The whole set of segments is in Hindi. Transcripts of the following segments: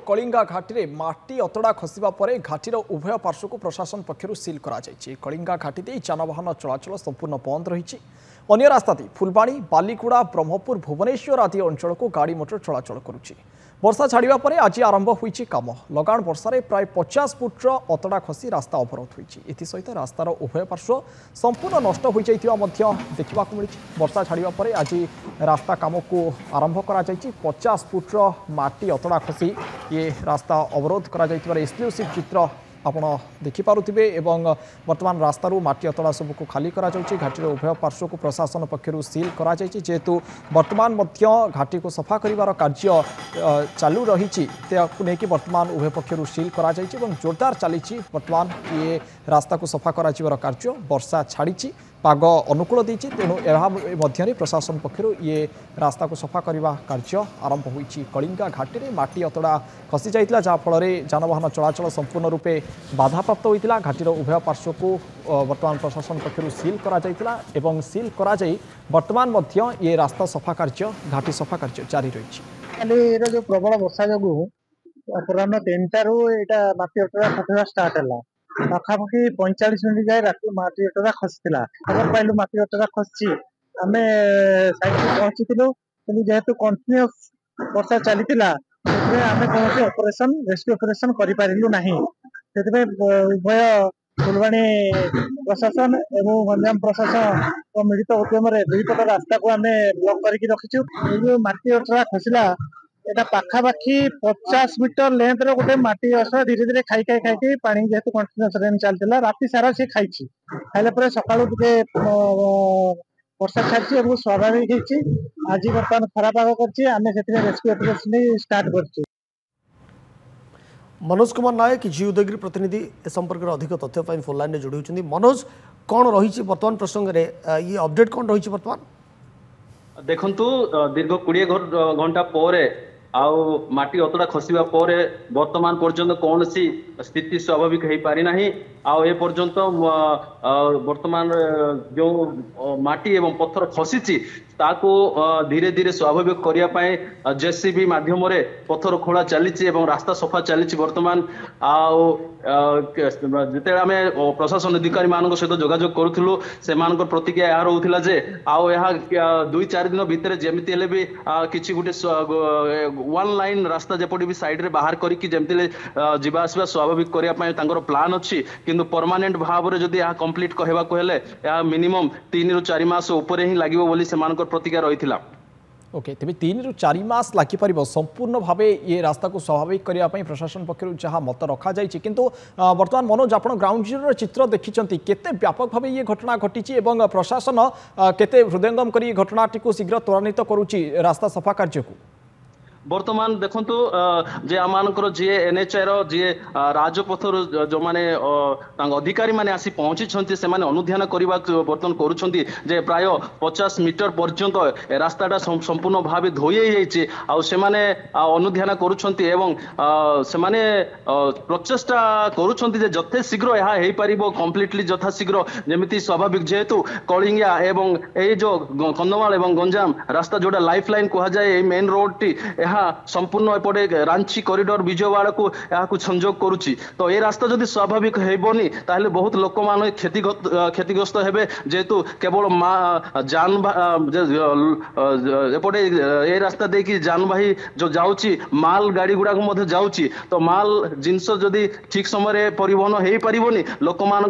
कलिंगा घाटी में माटी अतड़ा खसवा पर घाटीर उभय पार्श्व को प्रशासन पक्षर सील कर कलिंगा घाटी दे यानवाहन चलाचल संपूर्ण बंद रही अन्य रास्ता दे फुलबाणी बालीगुड़ा ब्रह्मपुर भुवनेश्वर आदि अंचल को गाड़ी मोटर चलाचल करुच्ची। वर्षा छाड़ा पर आज आरंभ होईची काम। लगाण वर्षार प्राय 50 फुट्र अतड़ा खसी रास्ता अवरोध होईची। एसहित रास्तार उभय पार्श्व संपूर्ण नष्ट हो देखा मिली। वर्षा छाड़ा पर आज रास्ता काम को आरंभ कर 50 फुट्र माटी अतड़ा खसी ये रास्ता अवरोध कर एक्सक्लूसिव चित्र आपण देखिपे एवं वर्तमान रास्तार माटी अतड़ा सबको खाली करा घाटीर उभय पार्श्व को प्रशासन पक्षर सील करा जेहेतु वर्तमान घाटी को सफा कर कार्य चालू रही लेकिन वर्तमान उभय पक्षर सील करा जोरदार चली वर्तमान ये रास्ता को सफा कर कार्य। वर्षा छाड़ी पाग अनुकूल देती तेणु यह प्रशासन पक्षर ये रास्ता को सफा करने कार्य आरंभ होईची। कलिंगा घाटी में माटी अतड़ा खसी जाइतिला जहाँफल यानवाहन चलाचल संपूर्ण रूपे बाधाप्राप्त होता। घाटीर उभय पार्श्व को वर्तमान प्रशासन पक्षर सील करा जाइतिला एवं सील करा जाई वर्तमान ये रास्ता सफा कार्य घाटी सफा कार्य जारी रही। जो प्रबल वर्षा जो अपराह 3टारू यहाँ माटी अतड़ा खसवा स्टार्ट है पाखापाखि 45 मिनिट जाए रात माटी अतड़ा खसला खबर पाइलु माटी अतड़ा खसी आम साइड पहुंची कि जेहेतु कंटिन्यूअस वर्षा चली आम कौन ऑपरेशन रेस्क्यू ऑपरेशन करूँ ना से उभय फुलबाणी प्रशासन एवं गंजाम प्रशासन मिलित उद्यम दुईपट रास्ता को आम ब्लॉक करके रखीचु। माटी अतड़ा खसला एटा पाखापाखि 50 मीटर लेंथ रो गोटे माटी असला धीरे धीरे खाई खाई खाई पानी जेहेतु कंटिन्यूअस रेन चलता राति सारा से खाई खाइला पर सकाळु टिके वर्षा छाड़ी और स्वाभाविक होती आज बर्तमान खरा पाग कर आम से रेस्क्यू ऑपरेशन स्टार्ट कर। मनोज कुमार नायक जी उदयगिरी प्रतिनिधि ए संपर्क में अधिक तथ्य फोन लाइन में जोड़ी होती। मनोज कौन रही बर्तमान प्रसंग में ये अपडेट कौन रही बर्तमान देखु दीर्घ 20 घंटा पर आउ माटी अतड़ा खसवा पर वर्तमान पर्यंत कौन सी स्थिति स्वाभाविक हो पारि नाही। आउ ए पर्यंत वर्तमान जो माटी एवं पत्थर खसी ताको धीरे धीरे स्वाभाविक करने जेसीबी माध्यम पत्थर खोला चली रास्ता सफा चली। वर्तमान आउ जिते आम प्रशासन अधिकारी मान सहित जोगाजोग करूँ से प्रतिक्रिया यह रोला जे आउ यह 2-4 दिन भितर जमी हेल्ले भी किसी गोटे वन लाइन रास्ता जपटी भी साइड रे बाहर करके जमी जावा आसवा स्वाभाविक करने प्लान अच्छी किंतु परमानेंट भाव में जदि कंप्लीट कहवाक हेले मिनिमम 3 ରୁ 4 मास उपर ही लगे बोली से प्रतिक्रिया रही। ओके तेज 3 ରୁ 4 मास लगिपर संपूर्ण भाव ये रास्ता को स्वाभाविक करने प्रशासन पक्षर जहाँ मत रखा जाइए किंतु वर्तमान मनोज आप ग्राउंड जीरो चित्र देखिं केते व्यापक भाव ये घटना घटी प्रशासन केते हृदयंगम कर घटनाटी को शीघ्र त्वरान्वित करुच्ची रास्ता सफा कार्य को। वर्तमान देखु जे आमर जी एनएचआई जी राजपथर जो मैंने अधिकारी मैंने आसी पहुंची से अनुध्यान करने बर्तमान करुँचे प्राय 50 मीटर पर्यंत रास्ताटा संपूर्ण भाव धोई से अनुध्यान करुँच प्रचेषा करुँच जथे शीघ्र यह कम्प्लीटली यथा शीघ्र जमी स्वाभाविक जेहेतु कलिंगा एवं ये जो कंधमाल एवं गंजाम रास्ता जोड़ा लाइफ लाइन कहुए मेन रोड टी संपूर्ण एपटे रांची कॉरिडोर विजयवाड़ा को यहाँ संजोग करुच्ची तो ये रास्ता जदि स्वाभाविक हेबनी ताहले बहुत लोक मान क्षतिग्रस्त हेबे जेहेतु केवल जान एपटे ये रास्ता देखी जानवाही जो जाऊँची माल गाड़ी गुड़ाक जाऊँची तो माल जिनस जदि ठीक समय परिवहन हो पारनी लोक मान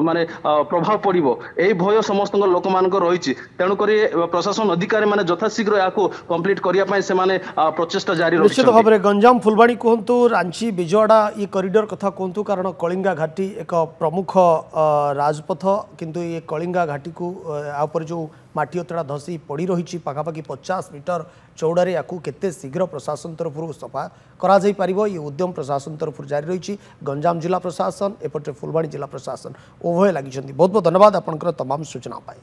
माने प्रभाव पड़ो यही भय समस्त लोक मान रही तेणुक प्रशासन अधिकारी माने यथाशीघ्र यहाँ कंप्लीट करने से प्रचेषा जारी निश्चित भाव में गंजाम फुलबाणी कहतु रांची विजयवाड़ा ये कॉरिडोर कथा कहतु कारण कलिंगा घाटी एक प्रमुख राजपथ किंतु ये कलिंगा घाटी को आपर जो माटी अतड़ा धसी पड़ी रही पाखापाखि 50 मीटर चौड़ारे या केते शीघ्र प्रशासन तरफ सफा करा जाई पारिबो ये उद्यम प्रशासन तरफ जारी रही। गंजाम जिला प्रशासन एपटे फुलबाणी जिला प्रशासन उभय लगी बहुत बहुत धन्यवाद आपंकर तमाम सूचना पाए।